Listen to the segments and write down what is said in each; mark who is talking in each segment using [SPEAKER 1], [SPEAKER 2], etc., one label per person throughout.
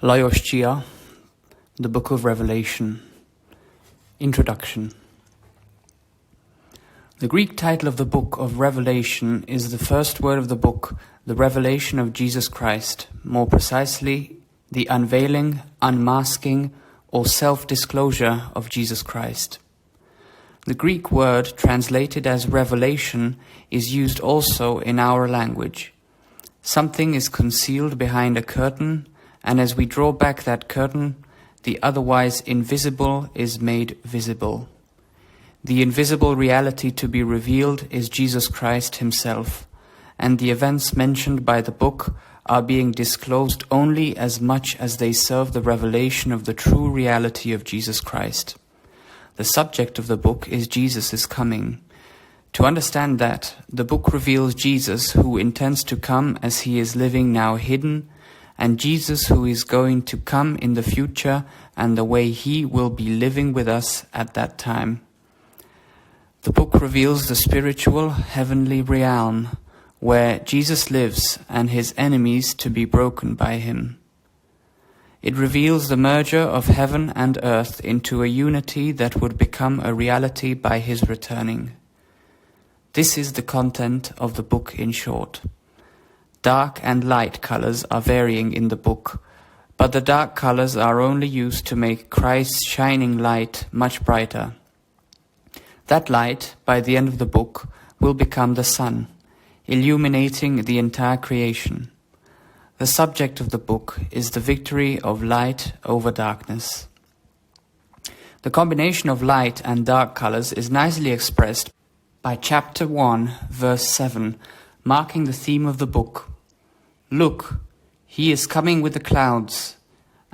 [SPEAKER 1] Lajos, Csia, the Book of Revelation. Introduction. The Greek title of the Book of Revelation is the first word of the book, the revelation of Jesus Christ, more precisely, the unveiling, unmasking, or self-disclosure of Jesus Christ. The Greek word translated as revelation is used also in our language. Something is concealed behind a curtain, and as we draw back that curtain, the otherwise invisible is made visible. The invisible reality to be revealed is Jesus Christ himself, and the events mentioned by the book are being disclosed only as much as they serve the revelation of the true reality of Jesus Christ. The subject of the book is Jesus' coming. To understand that, the book reveals Jesus who intends to come as he is living now hidden, and Jesus who is going to come in the future and the way he will be living with us at that time. The book reveals the spiritual heavenly realm where Jesus lives and his enemies to be broken by him. It reveals the merger of heaven and earth into a unity that would become a reality by his returning. This is the content of the book in short. Dark and light colors are varying in the book, but the dark colors are only used to make Christ's shining light much brighter. That light, by the end of the book, will become the sun, illuminating the entire creation. The subject of the book is the victory of light over darkness. The combination of light and dark colors is nicely expressed by chapter 1, verse 7, marking the theme of the book. Look, he is coming with the clouds,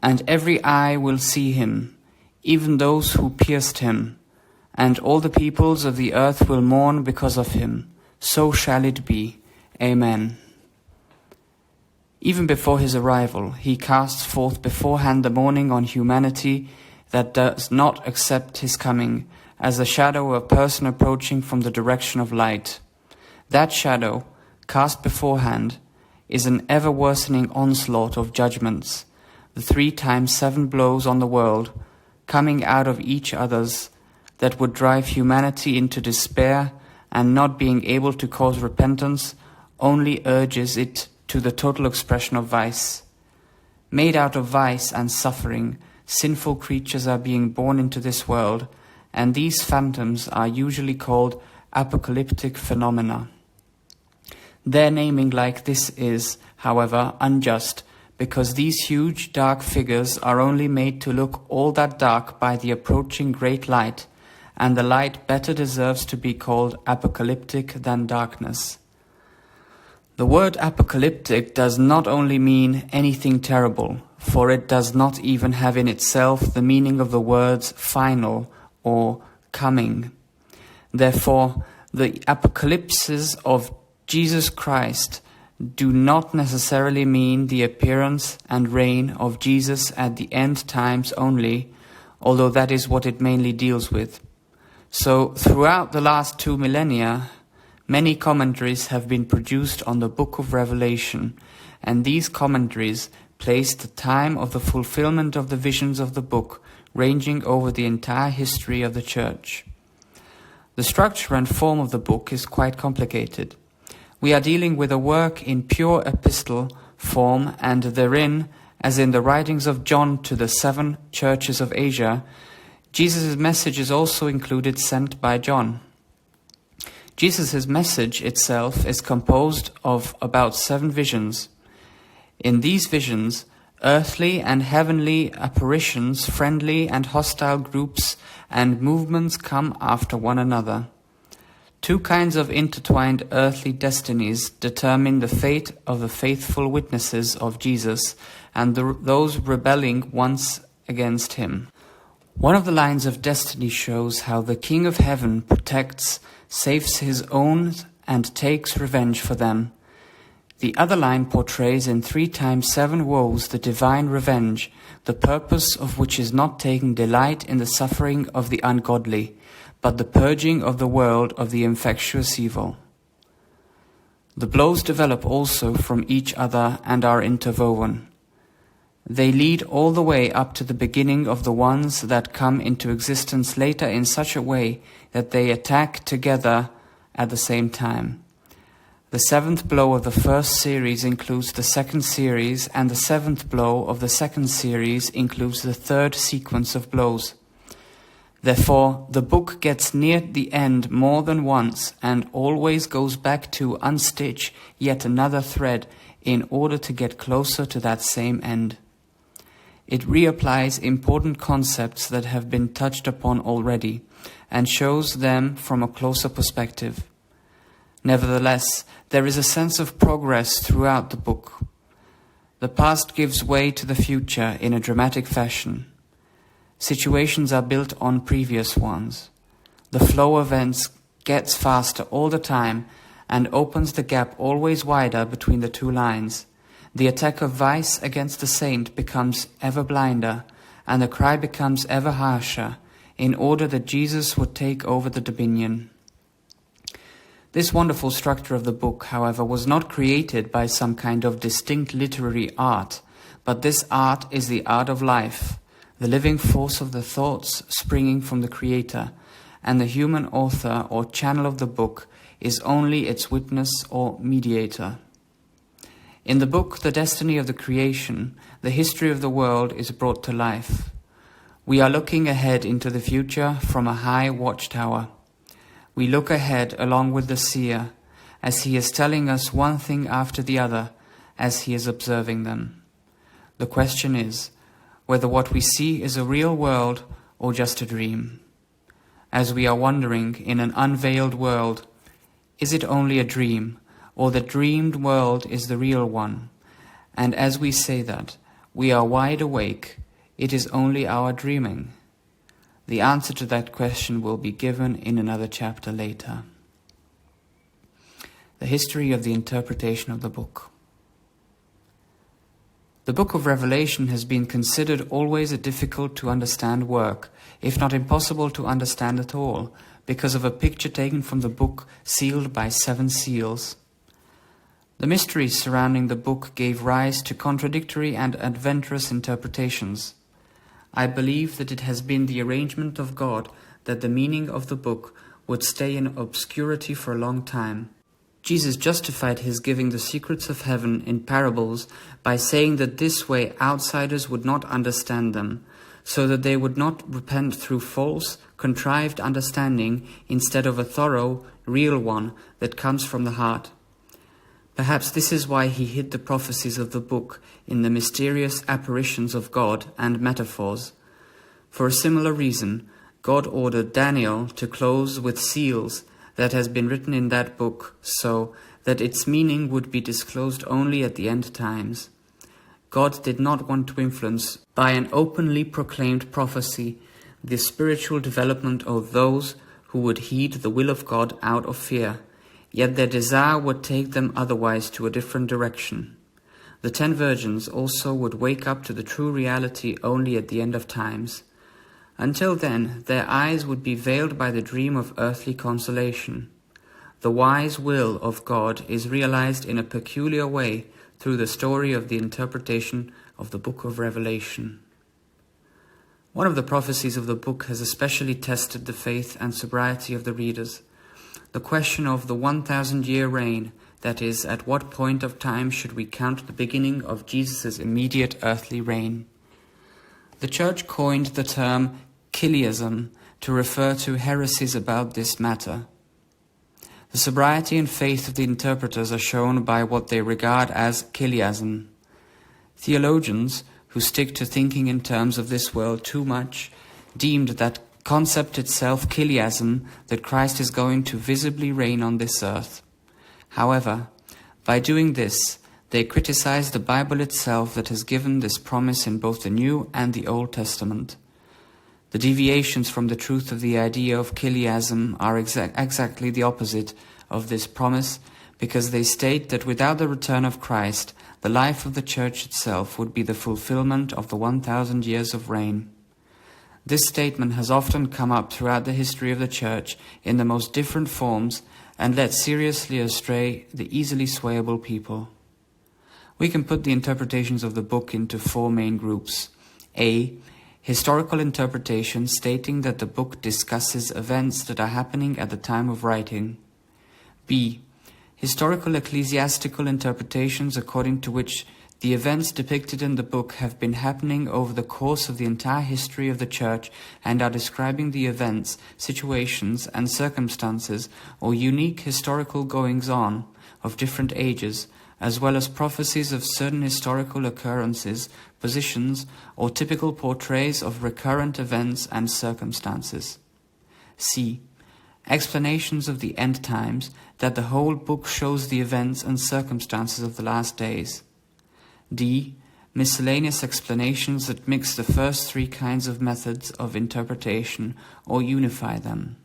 [SPEAKER 1] and every eye will see him, even those who pierced him, and all the peoples of the earth will mourn because of him. So shall it be. Amen. Even before his arrival, he casts forth beforehand the mourning on humanity that does not accept his coming, as the shadow of a person approaching from the direction of light. That shadow, cast beforehand, is an ever-worsening onslaught of judgments, the 3 times 7 blows on the world, coming out of each other's, that would drive humanity into despair, and not being able to cause repentance only urges it to the total expression of vice. Made out of vice and suffering, sinful creatures are being born into this world, and these phantoms are usually called apocalyptic phenomena. Their naming like this is, however, unjust, because these huge dark figures are only made to look all that dark by the approaching great light, and the light better deserves to be called apocalyptic than darkness. The word apocalyptic does not only mean anything terrible, for it does not even have in itself the meaning of the words final or coming. Therefore, the apocalypses of Jesus Christ do not necessarily mean the appearance and reign of Jesus at the end times only, although that is what it mainly deals with. So, throughout the last 2 millennia, many commentaries have been produced on the Book of Revelation, and these commentaries place the time of the fulfillment of the visions of the book ranging over the entire history of the Church. The structure and form of the book is quite complicated. We are dealing with a work in pure epistle form, and therein, as in the writings of John to the 7 churches of Asia, Jesus' message is also included, sent by John. Jesus' message itself is composed of about 7 visions. In these visions, earthly and heavenly apparitions, friendly and hostile groups and movements come after one another. 2 kinds of intertwined earthly destinies determine the fate of the faithful witnesses of Jesus and those rebelling once against him. One of the lines of destiny shows how the King of Heaven protects, saves his own, and takes revenge for them. The other line portrays in 3 times 7 woes the divine revenge, the purpose of which is not taking delight in the suffering of the ungodly, but the purging of the world of the infectious evil. The blows develop also from each other and are interwoven. They lead all the way up to the beginning of the ones that come into existence later in such a way that they attack together at the same time. The seventh blow of the first series includes the second series, and the seventh blow of the second series includes the third sequence of blows. Therefore, the book gets near the end more than once and always goes back to unstitch yet another thread in order to get closer to that same end. It reapplies important concepts that have been touched upon already and shows them from a closer perspective. Nevertheless, there is a sense of progress throughout the book. The past gives way to the future in a dramatic fashion. Situations are built on previous ones. The flow of events gets faster all the time and opens the gap always wider between the two lines. The attack of vice against the saint becomes ever blinder, and the cry becomes ever harsher, in order that Jesus would take over the dominion. This wonderful structure of the book, however, was not created by some kind of distinct literary art, but this art is the art of life, the living force of the thoughts springing from the Creator, and the human author or channel of the book is only its witness or mediator. In the book, the destiny of the creation, the history of the world is brought to life. We are looking ahead into the future from a high watchtower. We look ahead along with the Csia, as he is telling us one thing after the other, as he is observing them. The question is, whether what we see is a real world or just a dream. As we are wandering in an unveiled world, is it only a dream, or the dreamed world is the real one? And as we say that, we are wide awake, it is only our dreaming. The answer to that question will be given in another chapter later. The history of the interpretation of the book. The book of Revelation has been considered always a difficult to understand work, if not impossible to understand at all, because of a picture taken from the book sealed by 7 seals. The mysteries surrounding the book gave rise to contradictory and adventurous interpretations. I believe that it has been the arrangement of God that the meaning of the book would stay in obscurity for a long time. Jesus justified his giving the secrets of heaven in parables by saying that this way outsiders would not understand them, so that they would not repent through false, contrived understanding instead of a thorough, real one that comes from the heart. Perhaps this is why he hid the prophecies of the book in the mysterious apparitions of God and metaphors. For a similar reason, God ordered Daniel to close with seals that has been written in that book, so that its meaning would be disclosed only at the end times. God did not want to influence, by an openly proclaimed prophecy, the spiritual development of those who would heed the will of God out of fear. Yet their desire would take them otherwise to a different direction. The 10 virgins also would wake up to the true reality only at the end of times. Until then, their eyes would be veiled by the dream of earthly consolation. The wise will of God is realized in a peculiar way through the story of the interpretation of the book of Revelation. One of the prophecies of the book has especially tested the faith and sobriety of the readers. The question of the 1,000-year reign, that is, at what point of time should we count the beginning of Jesus' immediate earthly reign? The Church coined the term Chiliasm to refer to heresies about this matter. The sobriety and faith of the interpreters are shown by what they regard as Chiliasm. Theologians, who stick to thinking in terms of this world too much, deemed that concept itself Chiliasm, that Christ is going to visibly reign on this earth. However, by doing this, they criticize the Bible itself that has given this promise in both the New and the Old Testament. The deviations from the truth of the idea of Chiliasm are exactly the opposite of this promise, because they state that without the return of Christ, the life of the Church itself would be the fulfillment of the 1,000 years of reign. This statement has often come up throughout the history of the Church in the most different forms and led seriously astray the easily swayable people. We can put the interpretations of the book into four main groups. A. Historical interpretation stating that the book discusses events that are happening at the time of writing. B. Historical ecclesiastical interpretations according to which the events depicted in the book have been happening over the course of the entire history of the Church and are describing the events, situations, and circumstances or unique historical goings-on of different ages, as well as prophecies of certain historical occurrences, positions, or typical portrays of recurrent events and circumstances. C. Explanations of the end times, that the whole book shows the events and circumstances of the last days. D. Miscellaneous explanations that mix the first three kinds of methods of interpretation or unify them.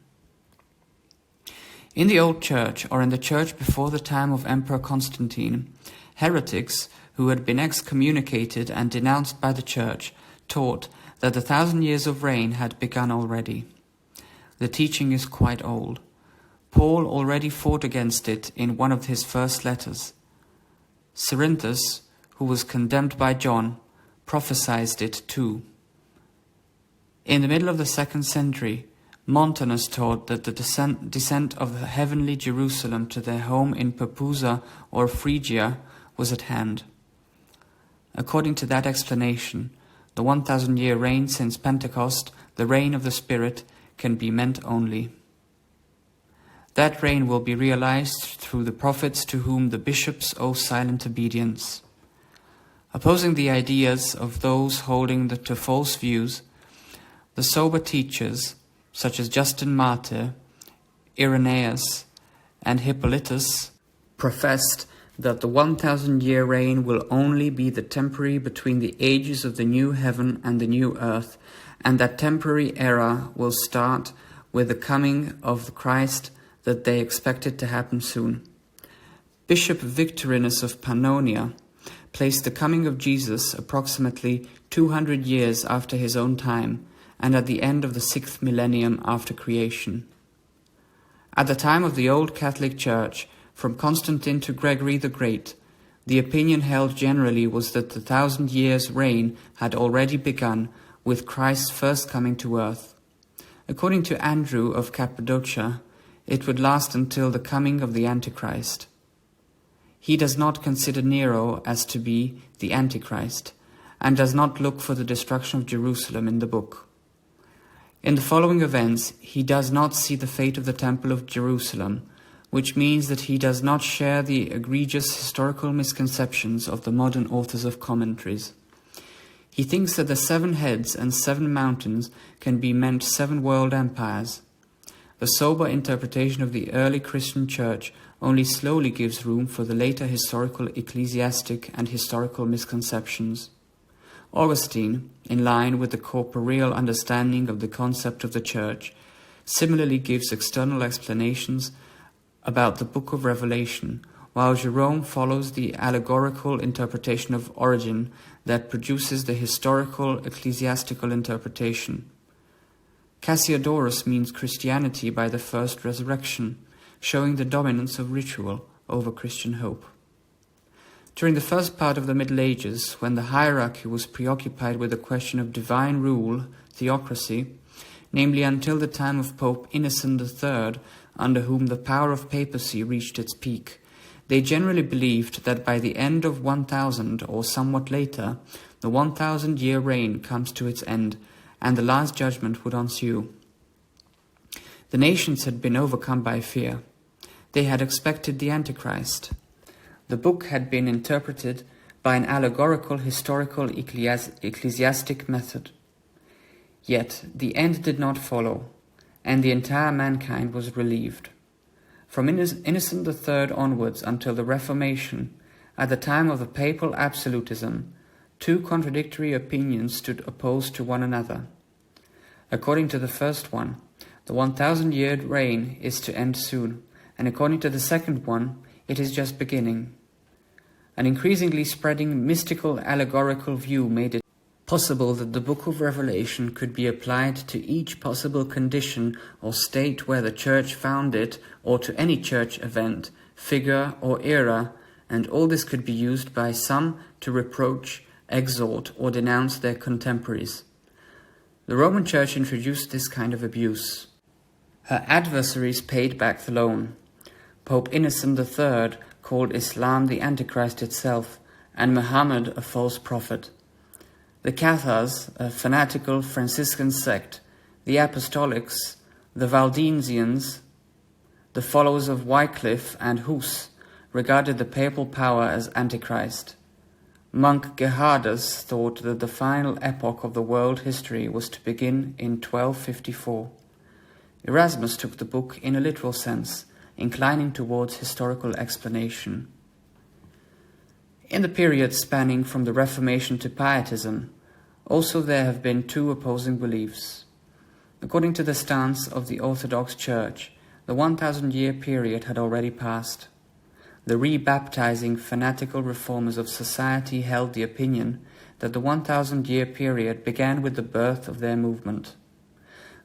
[SPEAKER 1] In the Old Church, or in the Church before the time of Emperor Constantine, heretics who had been excommunicated and denounced by the Church taught that the 1,000 years of reign had begun already. The teaching is quite old. Paul already fought against it in one of his first letters. Cerinthus, who was condemned by John, prophesied it too. In the middle of the 2nd century, Montanus taught that the descent of the heavenly Jerusalem to their home in Papusa or Phrygia was at hand. According to that explanation, the 1,000-year reign since Pentecost, the reign of the Spirit, can be meant only. That reign will be realized through the prophets to whom the bishops owe silent obedience. Opposing the ideas of those holding to false views, the sober teachers, such as Justin Martyr, Irenaeus, and Hippolytus, professed that the 1,000-year reign will only be the temporary between the ages of the new heaven and the new earth, and that temporary era will start with the coming of the Christ that they expected to happen soon. Bishop Victorinus of Pannonia placed the coming of Jesus approximately 200 years after his own time, and at the end of the 6th millennium after creation. At the time of the Old Catholic Church, from Constantine to Gregory the Great, the opinion held generally was that the 1,000 years' reign had already begun with Christ's first coming to earth. According to Andrew of Cappadocia, it would last until the coming of the Antichrist. He does not consider Nero as to be the Antichrist, and does not look for the destruction of Jerusalem in the book. In the following events, he does not see the fate of the Temple of Jerusalem, which means that he does not share the egregious historical misconceptions of the modern authors of commentaries. He thinks that the 7 heads and 7 mountains can be meant 7 world empires. The sober interpretation of the early Christian church only slowly gives room for the later historical ecclesiastic and historical misconceptions. Augustine, in line with the corporeal understanding of the concept of the Church, similarly gives external explanations about the Book of Revelation, while Jerome follows the allegorical interpretation of Origen that produces the historical ecclesiastical interpretation. Cassiodorus means Christianity by the first resurrection, showing the dominance of ritual over Christian hope. During the first part of the Middle Ages, when the hierarchy was preoccupied with the question of divine rule, theocracy, namely until the time of Pope Innocent III, under whom the power of papacy reached its peak, they generally believed that by the end of 1000 or somewhat later, the 1,000-year reign comes to its end, and the last judgment would ensue. The nations had been overcome by fear. They had expected the Antichrist. The book had been interpreted by an allegorical historical ecclesiastic method. Yet the end did not follow, and the entire mankind was relieved. From Innocent III onwards until the Reformation, at the time of the papal absolutism, 2 contradictory opinions stood opposed to one another. According to the first one, the 1,000-year reign is to end soon, and according to the second one, it is just beginning. An increasingly spreading mystical allegorical view made it possible that the Book of Revelation could be applied to each possible condition or state where the Church found it, or to any Church event, figure, or era, and all this could be used by some to reproach, exhort, or denounce their contemporaries. The Roman Church introduced this kind of abuse. Her adversaries paid back the loan. Pope Innocent III called Islam the Antichrist itself, and Muhammad a false prophet. The Cathars, a fanatical Franciscan sect, the Apostolics, the Waldensians, the followers of Wycliffe and Hus, regarded the papal power as Antichrist. Monk Gerhardus thought that the final epoch of the world history was to begin in 1254. Erasmus took the book in a literal sense, inclining towards historical explanation. In the period spanning from the Reformation to Pietism, also there have been two opposing beliefs. According to the stance of the Orthodox Church, the 1,000-year period had already passed. The re-baptizing fanatical reformers of society held the opinion that the 1,000-year period began with the birth of their movement.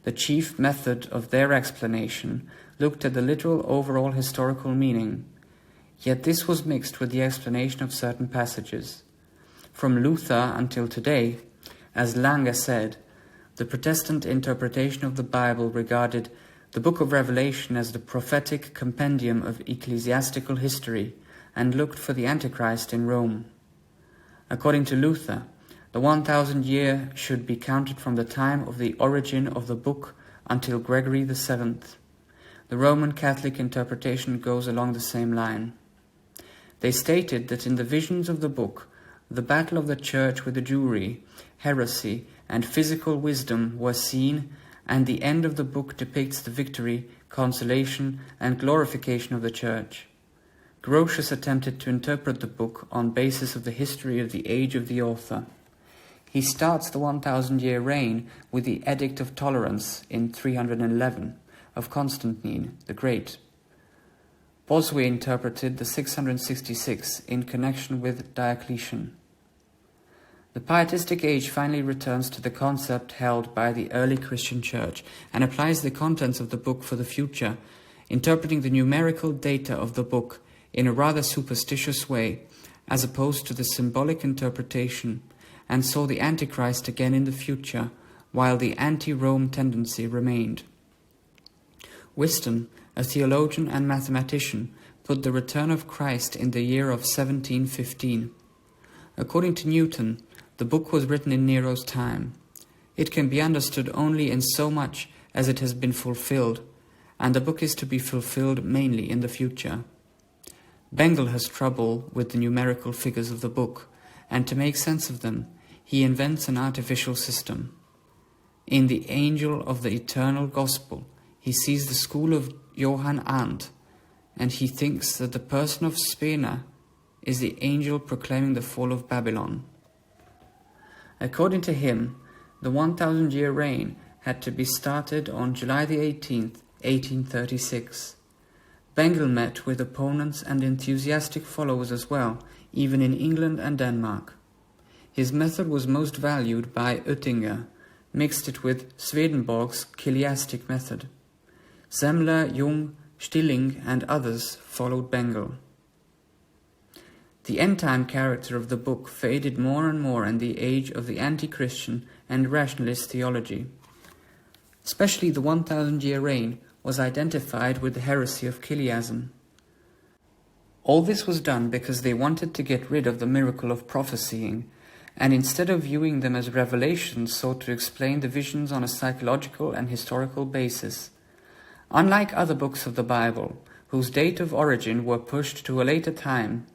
[SPEAKER 1] The chief method of their explanation looked at the literal overall historical meaning, yet this was mixed with the explanation of certain passages. From Luther until today, as Lange said, the Protestant interpretation of the Bible regarded the Book of Revelation as the prophetic compendium of ecclesiastical history and looked for the Antichrist in Rome. According to Luther, the 1,000-year should be counted from the time of the origin of the book until Gregory VII. The Roman Catholic interpretation goes along the same line. They stated that in the visions of the book, the battle of the Church with the Jewry, heresy, and physical wisdom were seen, and the end of the book depicts the victory, consolation, and glorification of the Church. Grotius attempted to interpret the book on basis of the history of the age of the author. He starts the 1,000-year reign with the Edict of Tolerance in 311 of Constantine the Great. Bossuet interpreted the 666 in connection with Diocletian. The pietistic age finally returns to the concept held by the early Christian Church and applies the contents of the book for the future, interpreting the numerical data of the book in a rather superstitious way, as opposed to the symbolic interpretation, and saw the Antichrist again in the future, while the anti-Rome tendency remained. Whiston, a theologian and mathematician, put the return of Christ in the year of 1715. According to Newton, the book was written in Nero's time. It can be understood only in so much as it has been fulfilled, and the book is to be fulfilled mainly in the future. Bengel has trouble with the numerical figures of the book, and to make sense of them, he invents an artificial system. In the Angel of the Eternal Gospel, he sees the school of Johann Arndt, and he thinks that the person of Spener is the angel proclaiming the fall of Babylon. According to him, the 1,000-year reign had to be started on July the 18th, 1836. Bengel met with opponents and enthusiastic followers as well, even in England and Denmark. His method was most valued by Oettinger, mixed it with Swedenborg's chiliastic method. Semler, Jung, Stilling, and others followed Bengel. The end-time character of the book faded more and more in the age of the anti-Christian and rationalist theology. Especially the 1,000-year reign was identified with the heresy of Chiliasm. All this was done because they wanted to get rid of the miracle of prophesying, and instead of viewing them as revelations, sought to explain the visions on a psychological and historical basis. Unlike other books of the Bible, whose date of origin were pushed to a later time,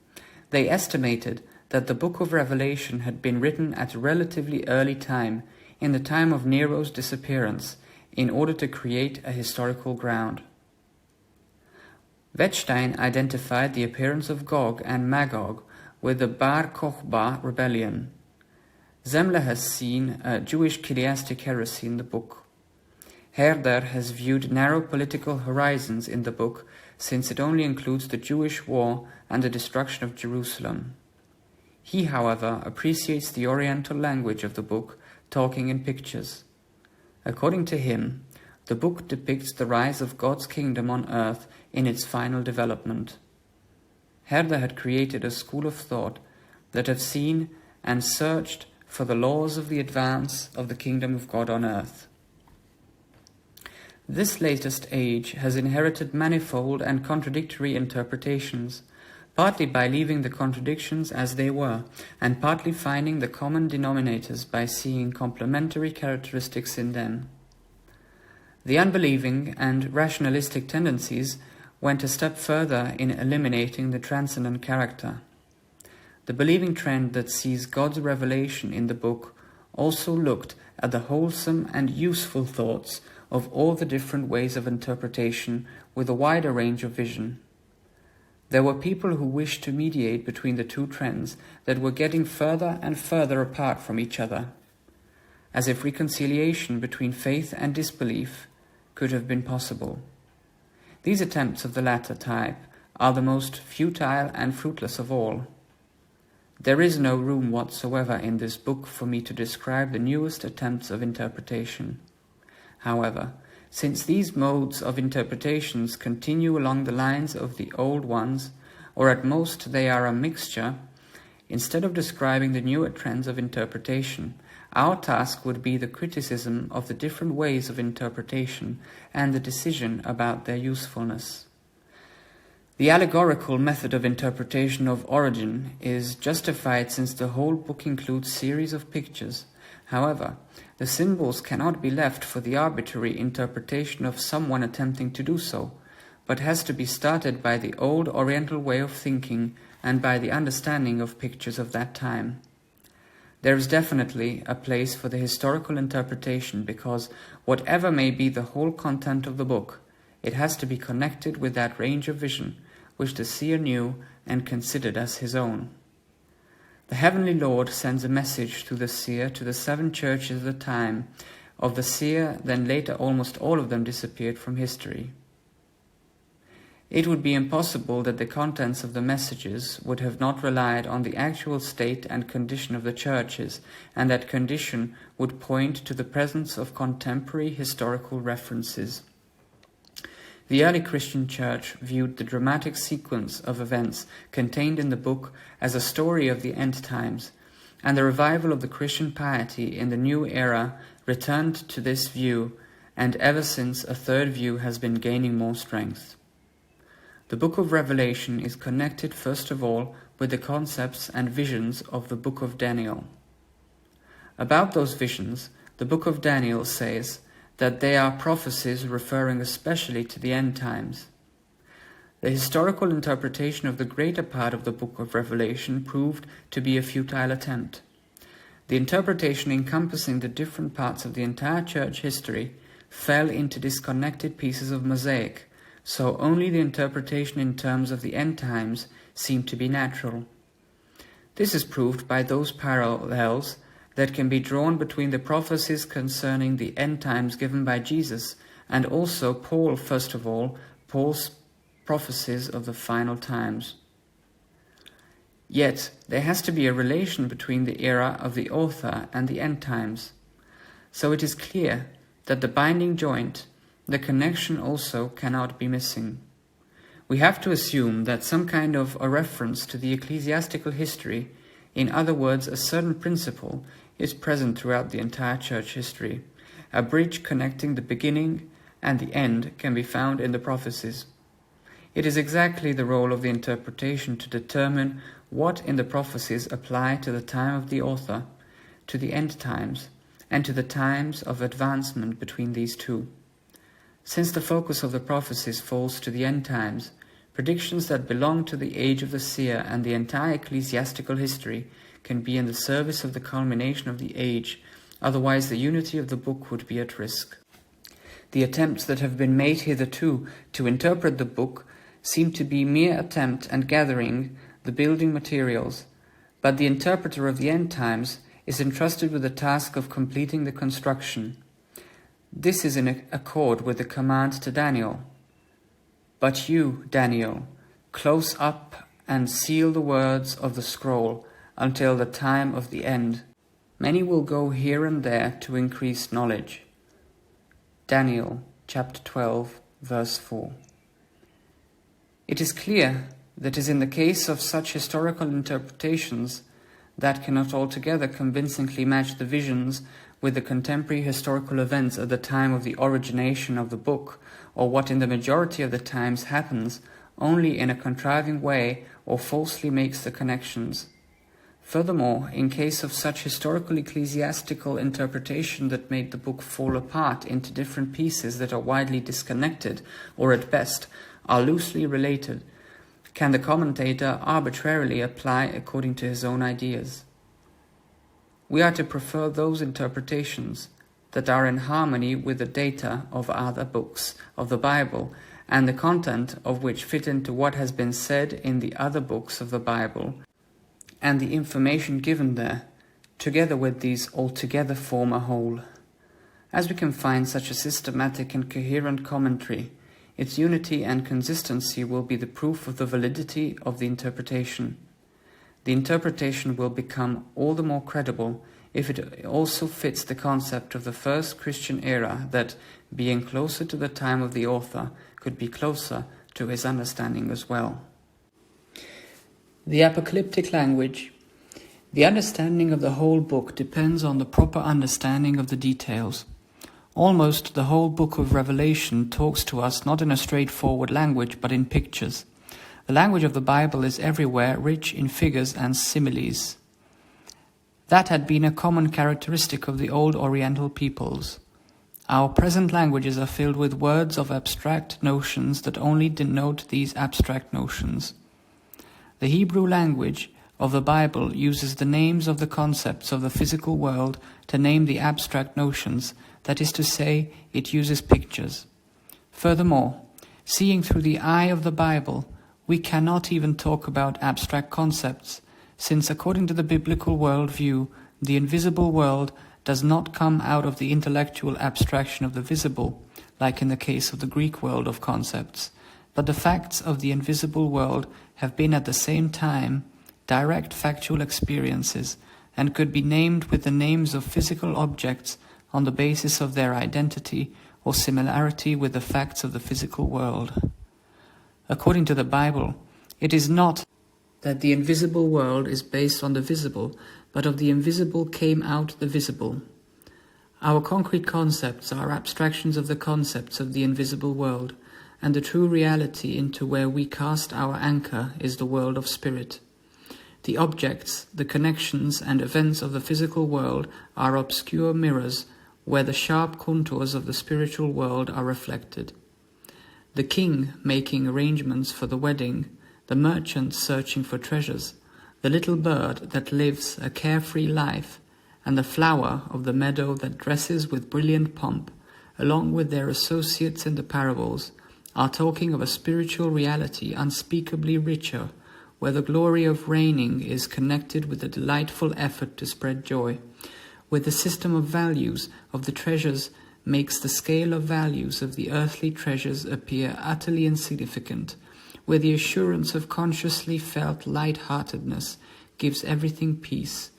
[SPEAKER 1] they estimated that the book of Revelation had been written at a relatively early time, in the time of Nero's disappearance, in order to create a historical ground. Wettstein identified the appearance of Gog and Magog with the Bar Kokhba rebellion. Semler has seen a Jewish chiliastic heresy in the book. Herder has viewed narrow political horizons in the book, since it only includes the Jewish war and the destruction of Jerusalem. He, however, appreciates the oriental language of the book, talking in pictures. According to him, the book depicts the rise of God's kingdom on earth in its final development. Herder had created a school of thought that have seen and searched for the laws of the advance of the kingdom of God on earth. This latest age has inherited manifold and contradictory interpretations, partly by leaving the contradictions as they were, and partly finding the common denominators by seeing complementary characteristics in them. The unbelieving and rationalistic tendencies went a step further in eliminating the transcendent character. The believing trend that sees God's revelation in the book also looked at the wholesome and useful thoughts of all the different ways of interpretation with a wider range of vision. There were people who wished to mediate between the two trends that were getting further and further apart from each other, as if reconciliation between faith and disbelief could have been possible. These attempts of the latter type are the most futile and fruitless of all. There is no room whatsoever in this book for me to describe the newest attempts of interpretation. However, since these modes of interpretations continue along the lines of the old ones, or at most they are a mixture, instead of describing the newer trends of interpretation, our task would be the criticism of the different ways of interpretation and the decision about their usefulness. The allegorical method of interpretation of Origen is justified since the whole book includes series of pictures. However, the symbols cannot be left for the arbitrary interpretation of someone attempting to do so, but has to be started by the old Oriental way of thinking and by the understanding of pictures of that time. There is definitely a place for the historical interpretation because, whatever may be the whole content of the book, it has to be connected with that range of vision which the seer knew and considered as his own. The heavenly Lord sends a message through the seer to the 7 churches at the time of the seer, then later almost all of them disappeared from history. It would be impossible that the contents of the messages would have not relied on the actual state and condition of the churches, and that condition would point to the presence of contemporary historical references. The early Christian church viewed the dramatic sequence of events contained in the book as a story of the end times, and the revival of the Christian piety in the new era returned to this view, and ever since a third view has been gaining more strength. The book of Revelation is connected first of all with the concepts and visions of the book of Daniel. About those visions, the book of Daniel says that they are prophecies referring especially to the end times. The historical interpretation of the greater part of the book of Revelation proved to be a futile attempt. The interpretation encompassing the different parts of the entire church history fell into disconnected pieces of mosaic, so only the interpretation in terms of the end times seemed to be natural. This is proved by those parallels that can be drawn between the prophecies concerning the end times given by Jesus and also Paul, first of all, Paul's prophecies of the final times. Yet, there has to be a relation between the era of the author and the end times. So it is clear that the binding joint, the connection also cannot be missing. We have to assume that some kind of a reference to the ecclesiastical history, in other words, a certain principle, is present throughout the entire church history. A bridge connecting the beginning and the end can be found in the prophecies. It is exactly the role of the interpretation to determine what in the prophecies apply to the time of the author, to the end times, and to the times of advancement between these two. Since the focus of the prophecies falls to the end times, predictions that belong to the age of the seer and the entire ecclesiastical history can be in the service of the culmination of the age, otherwise the unity of the book would be at risk. The attempts that have been made hitherto to interpret the book seem to be mere attempt at gathering the building materials, but the interpreter of the end times is entrusted with the task of completing the construction. This is in accord with the command to Daniel. But you, Daniel, close up and seal the words of the scroll until the time of the end. Many will go here and there to increase knowledge. Daniel chapter 12, verse 4. It is clear That is, in the case of such historical interpretations that cannot altogether convincingly match the visions with the contemporary historical events at the time of the origination of the book, or what in the majority of the times happens only in a contriving way or falsely makes the connections. Furthermore, in case of such historical ecclesiastical interpretation that made the book fall apart into different pieces that are widely disconnected, or at best are loosely related, can the commentator arbitrarily apply according to his own ideas? We are to prefer those interpretations that are in harmony with the data of other books of the Bible, and the content of which fit into what has been said in the other books of the Bible, and the information given there, together with these altogether form a whole. As we can find such a systematic and coherent commentary, its unity and consistency will be the proof of the validity of the interpretation. The interpretation will become all the more credible if it also fits the concept of the first Christian era that, being closer to the time of the author, could be closer to his understanding as well. The apocalyptic language. The understanding of the whole book depends on the proper understanding of the details. Almost the whole book of Revelation talks to us not in a straightforward language, but in pictures. The language of the Bible is everywhere rich in figures and similes. That had been a common characteristic of the old Oriental peoples. Our present languages are filled with words of abstract notions that only denote these abstract notions. The Hebrew language of the Bible uses the names of the concepts of the physical world to name the abstract notions, that is to say, it uses pictures. Furthermore, seeing through the eye of the Bible, we cannot even talk about abstract concepts, since according to the biblical worldview, the invisible world does not come out of the intellectual abstraction of the visible, like in the case of the Greek world of concepts, but the facts of the invisible world have been at the same time direct factual experiences and could be named with the names of physical objects on the basis of their identity or similarity with the facts of the physical world. According to the Bible, it is not that the invisible world is based on the visible, but of the invisible came out the visible. Our concrete concepts are abstractions of the concepts of the invisible world, and the true reality into where we cast our anchor is the world of spirit. The objects, the connections and events of the physical world are obscure mirrors where the sharp contours of the spiritual world are reflected. The king making arrangements for the wedding, the merchant searching for treasures, the little bird that lives a carefree life, and the flower of the meadow that dresses with brilliant pomp, along with their associates in the parables, are talking of a spiritual reality unspeakably richer, where the glory of reigning is connected with the delightful effort to spread joy, where the system of values of the treasures makes the scale of values of the earthly treasures appear utterly insignificant, where the assurance of consciously felt light-heartedness gives everything peace,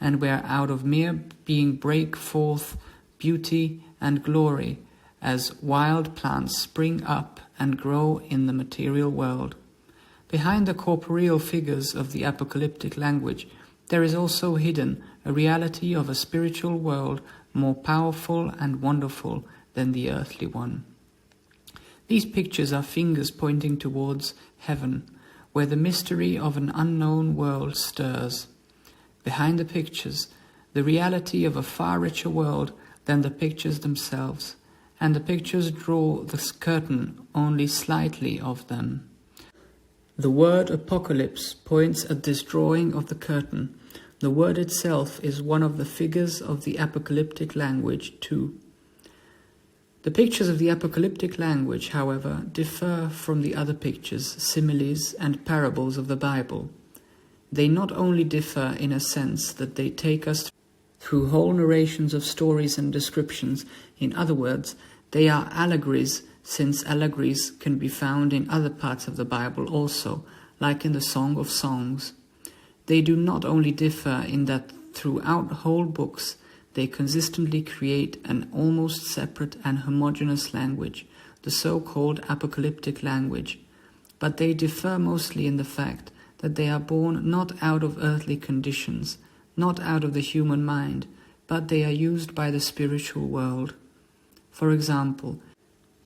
[SPEAKER 1] and where out of mere being break forth beauty and glory as wild plants spring up and grow in the material world. Behind the corporeal figures of the apocalyptic language, there is also hidden a reality of a spiritual world more powerful and wonderful than the earthly one. These pictures are fingers pointing towards heaven, where the mystery of an unknown world stirs. Behind the pictures, the reality of a far richer world than the pictures themselves, and the pictures draw the curtain only slightly of them. The word apocalypse points at this drawing of the curtain. The word itself is one of the figures of the apocalyptic language too. The pictures of the apocalyptic language, however, differ from the other pictures, similes, and parables of the Bible. They not only differ in a sense that they take us through whole narrations of stories and descriptions. In other words, they are allegories, since allegories can be found in other parts of the Bible also, like in the Song of Songs. They do not only differ in that throughout whole books they consistently create an almost separate and homogeneous language, the so-called apocalyptic language, but they differ mostly in the fact that they are born not out of earthly conditions, not out of the human mind, but they are used by the spiritual world. For example,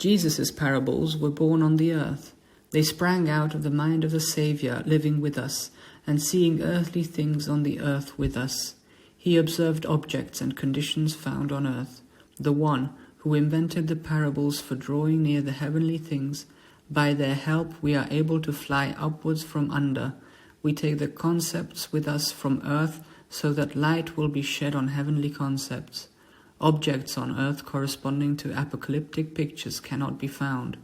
[SPEAKER 1] Jesus' parables were born on the earth. They sprang out of the mind of the Saviour living with us and seeing earthly things on the earth with us. He observed objects and conditions found on earth. The one who invented the parables for drawing near the heavenly things, by their help we are able to fly upwards from under. We take the concepts with us from earth so that light will be shed on heavenly concepts. Objects on earth corresponding to apocalyptic pictures cannot be found.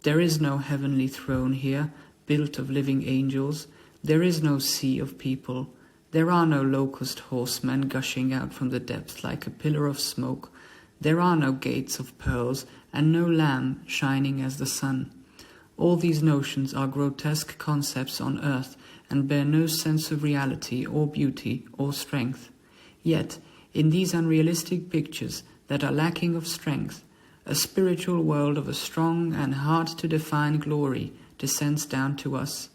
[SPEAKER 1] There is no heavenly throne here, built of living angels. There is no sea of people. There are no locust horsemen gushing out from the depths like a pillar of smoke. There are no gates of pearls, and no lamb shining as the sun. All these notions are grotesque concepts on earth, and bear no sense of reality or beauty or strength. Yet, in these unrealistic pictures that are lacking of strength, a spiritual world of a strong and hard-to-define glory descends down to us.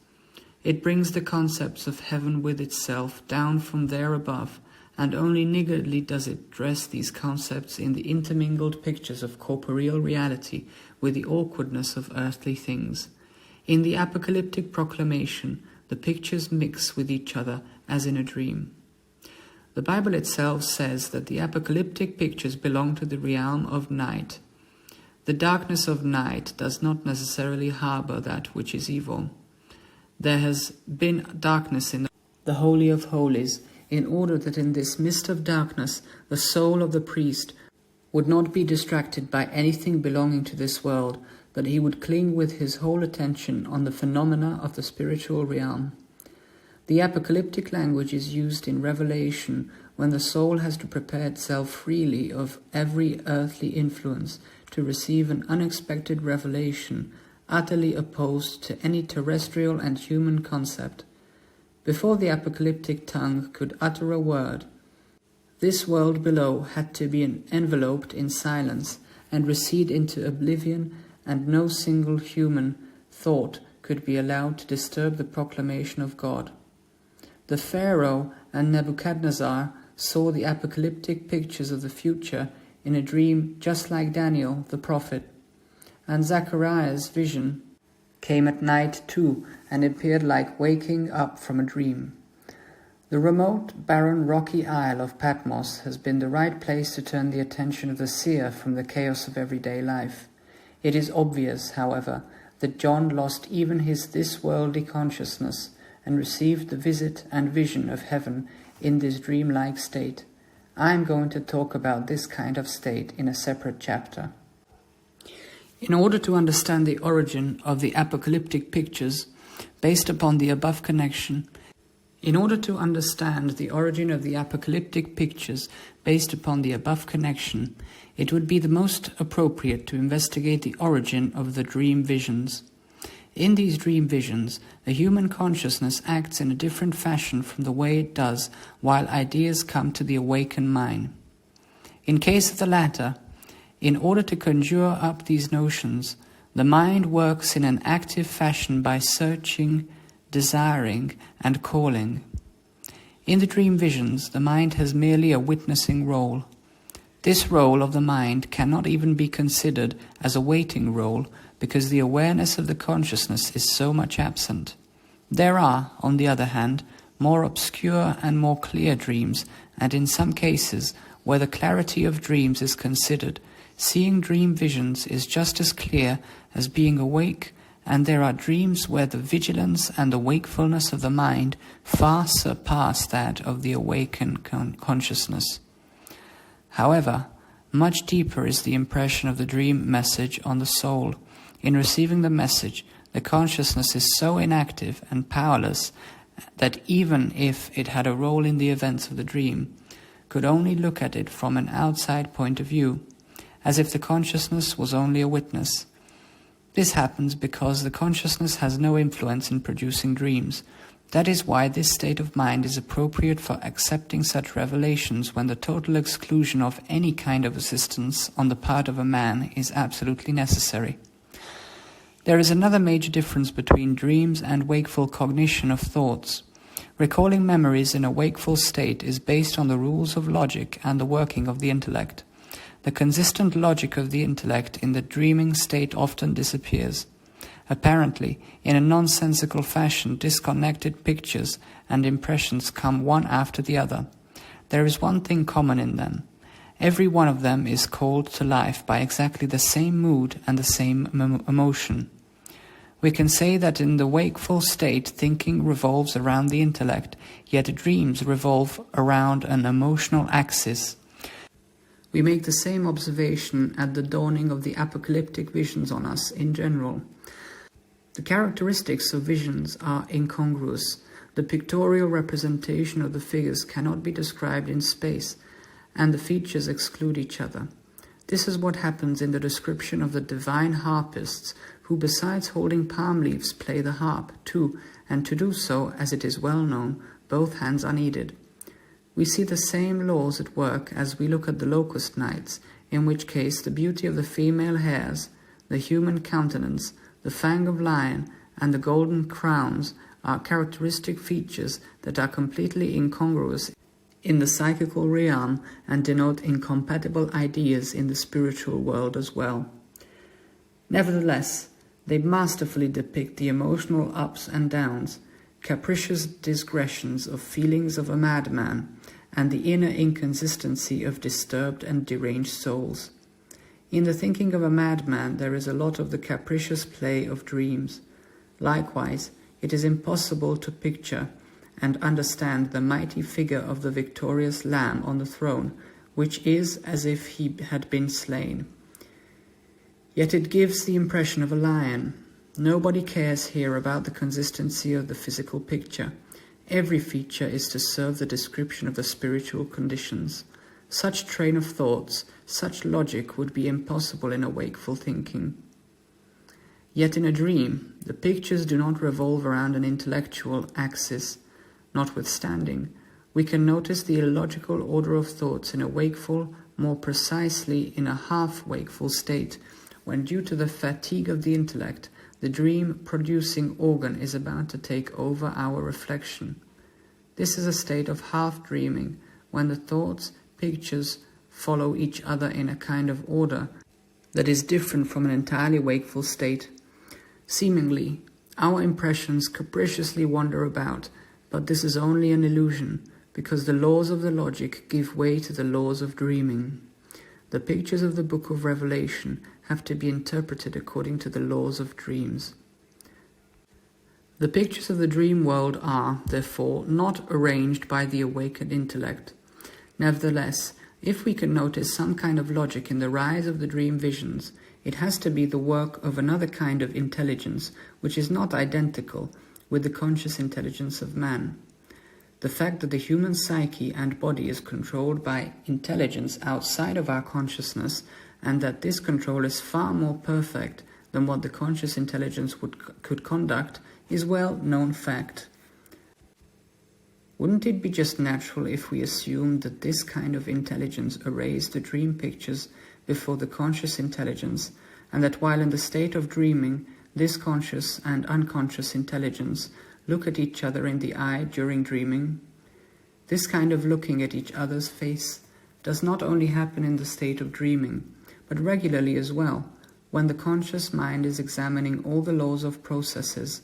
[SPEAKER 1] It brings the concepts of heaven with itself down from there above, and only niggardly does it dress these concepts in the intermingled pictures of corporeal reality with the awkwardness of earthly things. In the apocalyptic proclamation, the pictures mix with each other as in a dream. The Bible itself says that the apocalyptic pictures belong to the realm of night. The darkness of night does not necessarily harbor that which is evil. There has been darkness in the Holy of Holies, in order that in this mist of darkness the soul of the priest would not be distracted by anything belonging to this world, but he would cling with his whole attention on the phenomena of the spiritual realm. The apocalyptic language is used in Revelation when the soul has to prepare itself freely of every earthly influence to receive an unexpected revelation, utterly opposed to any terrestrial and human concept. Before the apocalyptic tongue could utter a word, this world below had to be enveloped in silence and recede into oblivion, and no single human thought could be allowed to disturb the proclamation of God. The Pharaoh and Nebuchadnezzar saw the apocalyptic pictures of the future in a dream just like Daniel the prophet, and Zechariah's vision came at night too, and appeared like waking up from a dream. The remote, barren, rocky isle of Patmos has been the right place to turn the attention of the seer from the chaos of everyday life. It is obvious, however, that John lost even his this-worldly consciousness and received the visit and vision of heaven in this dreamlike state. I am going to talk about this kind of state in a separate chapter. In order to understand the origin of the apocalyptic pictures based upon the above connection, it would be the most appropriate to investigate the origin of the dream visions. In these dream visions, the human consciousness acts in a different fashion from the way it does while ideas come to the awakened mind. In case of the latter, in order to conjure up these notions, the mind works in an active fashion by searching, desiring, and calling. In the dream visions, the mind has merely a witnessing role. This role of the mind cannot even be considered as a waiting role because the awareness of the consciousness is so much absent. There are, on the other hand, more obscure and more clear dreams, and in some cases, where the clarity of dreams is considered, seeing dream visions is just as clear as being awake, and there are dreams where the vigilance and the wakefulness of the mind far surpass that of the awakened consciousness. However, much deeper is the impression of the dream message on the soul. In receiving the message, the consciousness is so inactive and powerless that even if it had a role in the events of the dream, could only look at it from an outside point of view, as if the consciousness was only a witness. This happens because the consciousness has no influence in producing dreams. That is why this state of mind is appropriate for accepting such revelations when the total exclusion of any kind of assistance on the part of a man is absolutely necessary. There is another major difference between dreams and wakeful cognition of thoughts. Recalling memories in a wakeful state is based on the rules of logic and the working of the intellect. The consistent logic of the intellect in the dreaming state often disappears. Apparently, in a nonsensical fashion, disconnected pictures and impressions come one after the other. There is one thing common in them. Every one of them is called to life by exactly the same mood and the same emotion. We can say that in the wakeful state thinking revolves around the intellect, yet dreams revolve around an emotional axis. We make the same observation at the dawning of the apocalyptic visions on us in general. The characteristics of visions are incongruous. The pictorial representation of the figures cannot be described in space, and the features exclude each other. This is what happens in the description of the divine harpists, who besides holding palm leaves play the harp too, and to do so, as it is well known, both hands are needed. We see the same laws at work as we look at the locust nights, in which case the beauty of the female hairs, the human countenance, the fang of lion, and the golden crowns are characteristic features that are completely incongruous in the psychical realm and denote incompatible ideas in the spiritual world as well. Nevertheless, they masterfully depict the emotional ups and downs, capricious digressions of feelings of a madman, and the inner inconsistency of disturbed and deranged souls. In the thinking of a madman there is a lot of the capricious play of dreams. Likewise, it is impossible to picture and understand the mighty figure of the victorious Lamb on the throne, which is as if he had been slain. Yet it gives the impression of a lion. Nobody cares here about the consistency of the physical picture. Every feature is to serve the description of the spiritual conditions. Such train of thoughts, such logic would be impossible in a wakeful thinking. Yet in a dream, the pictures do not revolve around an intellectual axis. Notwithstanding, we can notice the illogical order of thoughts in a wakeful, more precisely in a half-wakeful state, when due to the fatigue of the intellect, the dream-producing organ is about to take over our reflection. This is a state of half-dreaming, when the thoughts, pictures, follow each other in a kind of order that is different from an entirely wakeful state. Seemingly, our impressions capriciously wander about, but this is only an illusion, because the laws of the logic give way to the laws of dreaming. The pictures of the book of Revelation have to be interpreted according to the laws of dreams. The pictures of the dream world are, therefore, not arranged by the awakened intellect. Nevertheless, if we can notice some kind of logic in the rise of the dream visions, it has to be the work of another kind of intelligence, which is not identical with the conscious intelligence of man. The fact that the human psyche and body is controlled by intelligence outside of our consciousness, and that this control is far more perfect than what the conscious intelligence could conduct, is well-known fact. Wouldn't it be just natural if we assumed that this kind of intelligence erased the dream pictures before the conscious intelligence, and that while in the state of dreaming, this conscious and unconscious intelligence look at each other in the eye during dreaming? This kind of looking at each other's face does not only happen in the state of dreaming, but regularly as well, when the conscious mind is examining all the laws of processes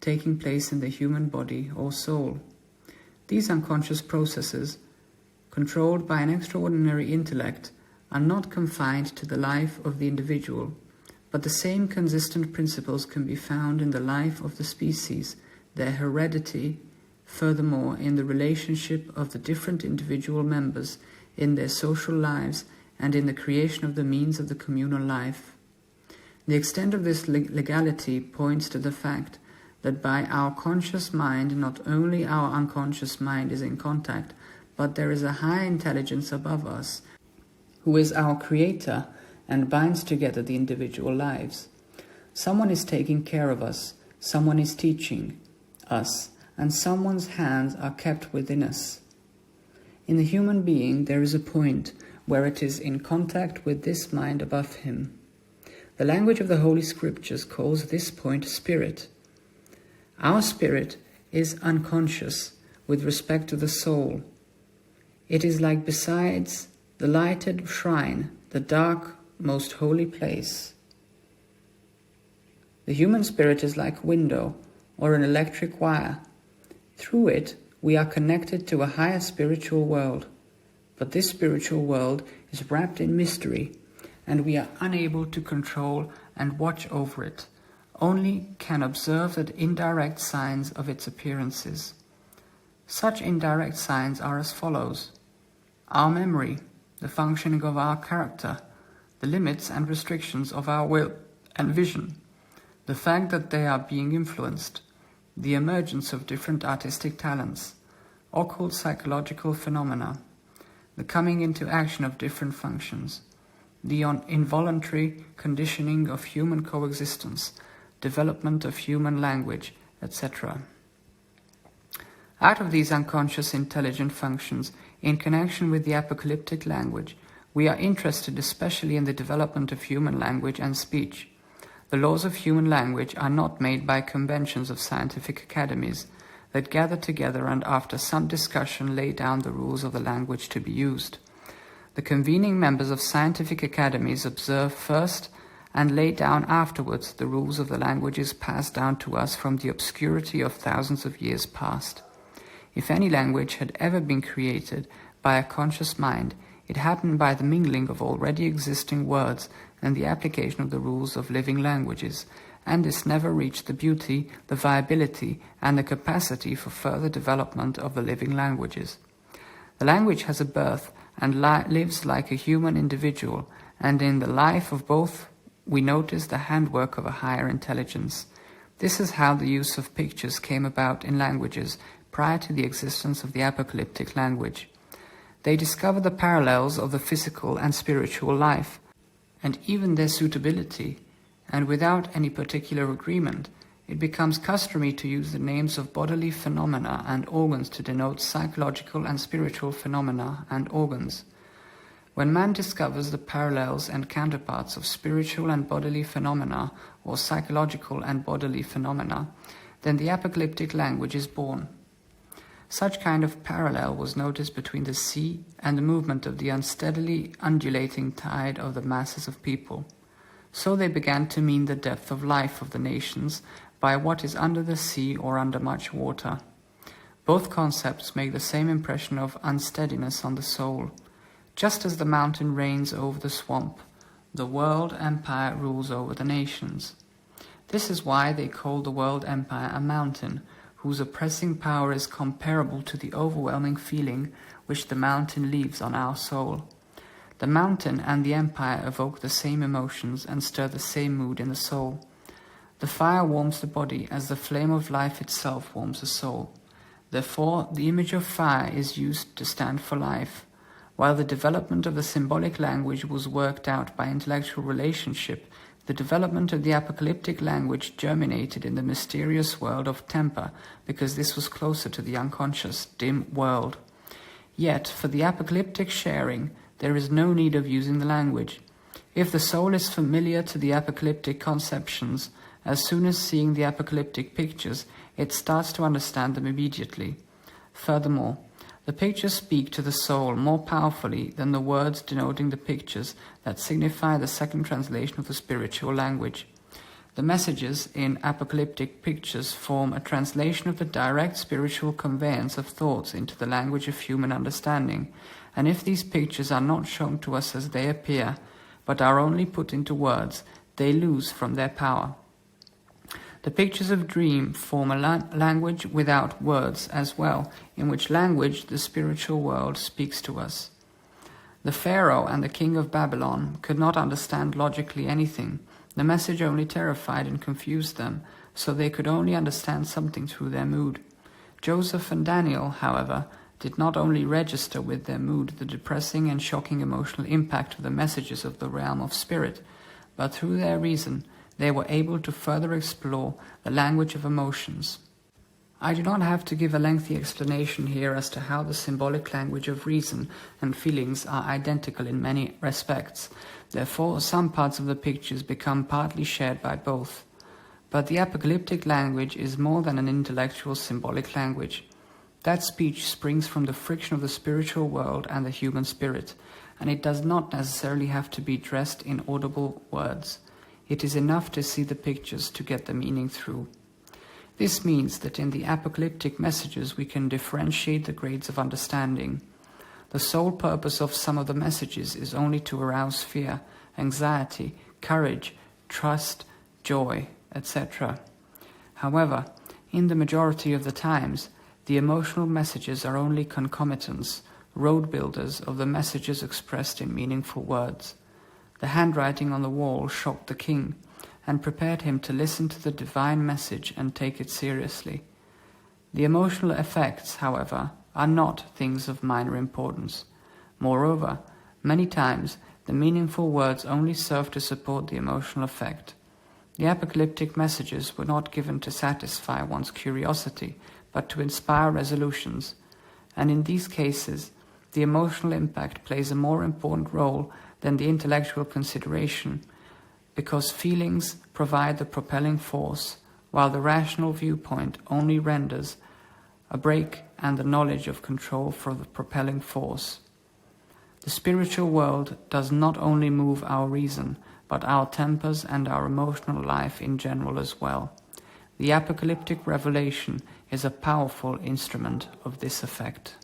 [SPEAKER 1] taking place in the human body or soul. These unconscious processes, controlled by an extraordinary intellect, are not confined to the life of the individual, but the same consistent principles can be found in the life of the species, their heredity, furthermore in the relationship of the different individual members, in their social lives, and in the creation of the means of the communal life. The extent of this legality points to the fact that by our conscious mind, not only our unconscious mind is in contact, but there is a high intelligence above us, who is our creator and binds together the individual lives. Someone is taking care of us, someone is teaching us, and someone's hands are kept within us. In the human being, there is a point where it is in contact with this mind above him. The language of the Holy Scriptures calls this point spirit. Our spirit is unconscious with respect to the soul. It is like besides the lighted shrine, the dark, most holy place. The human spirit is like a window or an electric wire. Through it, we are connected to a higher spiritual world. But this spiritual world is wrapped in mystery, and we are unable to control and watch over it, only can observe the indirect signs of its appearances. Such indirect signs are as follows: our memory, the functioning of our character, the limits and restrictions of our will and vision, the fact that they are being influenced, the emergence of different artistic talents, occult psychological phenomena, the coming into action of different functions, the involuntary conditioning of human coexistence, development of human language, etc. Out of these unconscious intelligent functions, in connection with the apocalyptic language, we are interested especially in the development of human language and speech. The laws of human language are not made by conventions of scientific academies that gather together and after some discussion lay down the rules of the language to be used. The convening members of scientific academies observe first and lay down afterwards the rules of the languages passed down to us from the obscurity of thousands of years past. If any language had ever been created by a conscious mind, it happened by the mingling of already existing words and the application of the rules of living languages, and this never reached the beauty, the viability, and the capacity for further development of the living languages. The language has a birth and lives like a human individual, and in the life of both we notice the handwork of a higher intelligence. This is how the use of pictures came about in languages prior to the existence of the apocalyptic language. They discover the parallels of the physical and spiritual life, and even their suitability, and without any particular agreement, it becomes customary to use the names of bodily phenomena and organs to denote psychological and spiritual phenomena and organs. When man discovers the parallels and counterparts of spiritual and bodily phenomena, or psychological and bodily phenomena, then the apocalyptic language is born. Such kind of parallel was noticed between the sea and the movement of the unsteadily undulating tide of the masses of people. So they began to mean the depth of life of the nations by what is under the sea or under much water. Both concepts make the same impression of unsteadiness on the soul. Just as the mountain reigns over the swamp, the world empire rules over the nations. This is why they call the world empire a mountain, whose oppressing power is comparable to the overwhelming feeling which the mountain leaves on our soul. The mountain and the empire evoke the same emotions and stir the same mood in the soul. The fire warms the body as the flame of life itself warms the soul. Therefore, the image of fire is used to stand for life. While the development of the symbolic language was worked out by intellectual relationship, the development of the apocalyptic language germinated in the mysterious world of temper, because this was closer to the unconscious, dim world. Yet, for the apocalyptic sharing, there is no need of using the language. If the soul is familiar to the apocalyptic conceptions, as soon as seeing the apocalyptic pictures, it starts to understand them immediately. Furthermore, the pictures speak to the soul more powerfully than the words denoting the pictures that signify the second translation of the spiritual language. The messages in apocalyptic pictures form a translation of the direct spiritual conveyance of thoughts into the language of human understanding, and if these pictures are not shown to us as they appear, but are only put into words, they lose from their power. The pictures of dream form a language without words as well, in which language the spiritual world speaks to us. The Pharaoh and the king of Babylon could not understand logically anything. The message only terrified and confused them, so they could only understand something through their mood. Joseph and Daniel, however, did not only register with their mood the depressing and shocking emotional impact of the messages of the realm of spirit, but through their reason, they were able to further explore the language of emotions. I do not have to give a lengthy explanation here as to how the symbolic language of reason and feelings are identical in many respects. Therefore, some parts of the pictures become partly shared by both. But the apocalyptic language is more than an intellectual symbolic language. That speech springs from the friction of the spiritual world and the human spirit, and it does not necessarily have to be dressed in audible words. It is enough to see the pictures to get the meaning through. This means that in the apocalyptic messages we can differentiate the grades of understanding. The sole purpose of some of the messages is only to arouse fear, anxiety, courage, trust, joy, etc. However, in the majority of the times, the emotional messages are only concomitants, road builders of the messages expressed in meaningful words. The handwriting on the wall shocked the king, and prepared him to listen to the divine message and take it seriously. The emotional effects, however, are not things of minor importance. Moreover, many times the meaningful words only serve to support the emotional effect. The apocalyptic messages were not given to satisfy one's curiosity, but to inspire resolutions, and in these cases, the emotional impact plays a more important role than the intellectual consideration, because feelings provide the propelling force, while the rational viewpoint only renders a brake and the knowledge of control for the propelling force. The spiritual world does not only move our reason, but our tempers and our emotional life in general as well. The apocalyptic revelation is a powerful instrument of this effect.